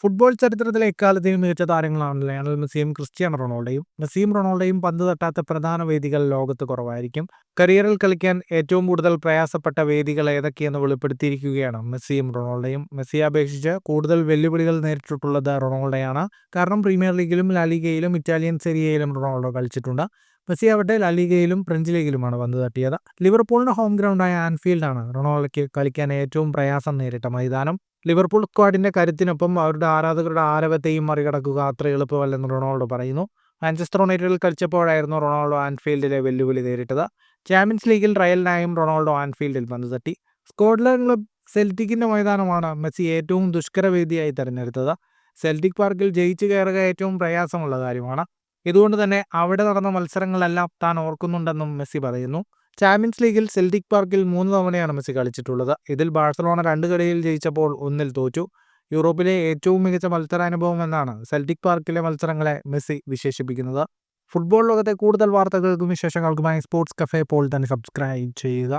Football ചരിത്രത്തിലെ എക്കാലത്തെയും മികച്ച താരങ്ങളാണ് ലയണൽ മെസ്സിയും ക്രിസ്ത്യാനോ റൊണാൾഡോയും. മെസ്സിയും റൊണാൾഡോയും പന്ത് തട്ടാത്ത പ്രധാന വേദികൾ ലോകത്ത് കുറവായിരിക്കും. കരിയറിൽ കളിക്കാൻ ഏറ്റവും കൂടുതൽ പ്രയാസപ്പെട്ട വേദികൾ ഏതൊക്കെയെന്ന് വെളിപ്പെടുത്തിയിരിക്കുകയാണ് മെസ്സിയും റൊണാൾഡോയും. മെസ്സിയെ അപേക്ഷിച്ച് കൂടുതൽ വെല്ലുവിളികൾ നേരിട്ടിട്ടുള്ളത് റൊണാൾഡോയാണ്. കാരണം പ്രീമിയർ ലീഗിലും ലാലിഗയിലും ഇറ്റാലിയൻ സെരിയയിലും റൊണാൾഡോ കളിച്ചിട്ടുണ്ട്. മെസ്സി ആവട്ടെ ലാലിഗയിലും ഫ്രഞ്ച് ലീഗിലുമാണ് പന്ത് തട്ടിയത്. ലിവർപൂളിന്റെ ഹോം ഗ്രൗണ്ടായ ആൻഫീൽഡാണ് റൊണാൾഡോയ്ക്ക് കളിക്കാൻ ഏറ്റവും പ്രയാസം നേരിട്ട മൈതാനം. ലിവർപൂൾ സ്ക്വാഡിന്റെ കരുത്തിനൊപ്പം അവരുടെ ആരാധകരുടെ ആരവത്തെയും മറികടക്കുക അത്ര എളുപ്പമല്ലെന്ന് റൊണാൾഡോ പറയുന്നു. മാഞ്ചസ്റ്റർ യുണൈറ്റഡിൽ കളിച്ചപ്പോഴായിരുന്നു റൊണാൾഡോ ആൻഫീൽഡിലെ വെല്ലുവിളി നേരിട്ടത്. ചാമ്പ്യൻസ് ലീഗിൽ റയലിനായും റൊണാൾഡോ ആൻഫീൽഡിൽ പന്ത് തട്ടി. സ്കോട്ട്ലൻഡ് ക്ലബ് സെൽറ്റിക്കിന്റെ മൈതാനമാണ് മെസ്സി ഏറ്റവും ദുഷ്കര വേദിയായി തെരഞ്ഞെടുത്തത്. സെൽറ്റിക് പാർക്കിൽ ജയിച്ചു കയറുക ഏറ്റവും പ്രയാസമുള്ള കാര്യമാണ്. ഇതുകൊണ്ട് തന്നെ അവിടെ നടന്ന മത്സരങ്ങളെല്ലാം താൻ ഓർക്കുന്നുണ്ടെന്നും മെസ്സി പറയുന്നു. ചാമ്പ്യൻസ് ലീഗിൽ സെൽറ്റിക് പാർക്കിൽ 3 തവണയാണ് മെസ്സി കളിച്ചിട്ടുള്ളത്. ഇതിൽ ബാഴ്സലോണ 2 കളിയിൽ ജയിച്ചപ്പോൾ 1-ൽ തോറ്റു. യൂറോപ്പിലെ ഏറ്റവും മികച്ച മത്സരാനുഭവം എന്നാണ് സെൽറ്റിക് പാർക്കിലെ മത്സരങ്ങളെ മെസ്സി വിശേഷിപ്പിക്കുന്നത്. ഫുട്ബോൾ ലോകത്തെ കൂടുതൽ വാർത്തകൾക്കും വിശേഷങ്ങൾക്കുമായി സ്പോർട്സ് കഫേ പോൾ തന്നെ സബ്സ്ക്രൈബ് ചെയ്യുക.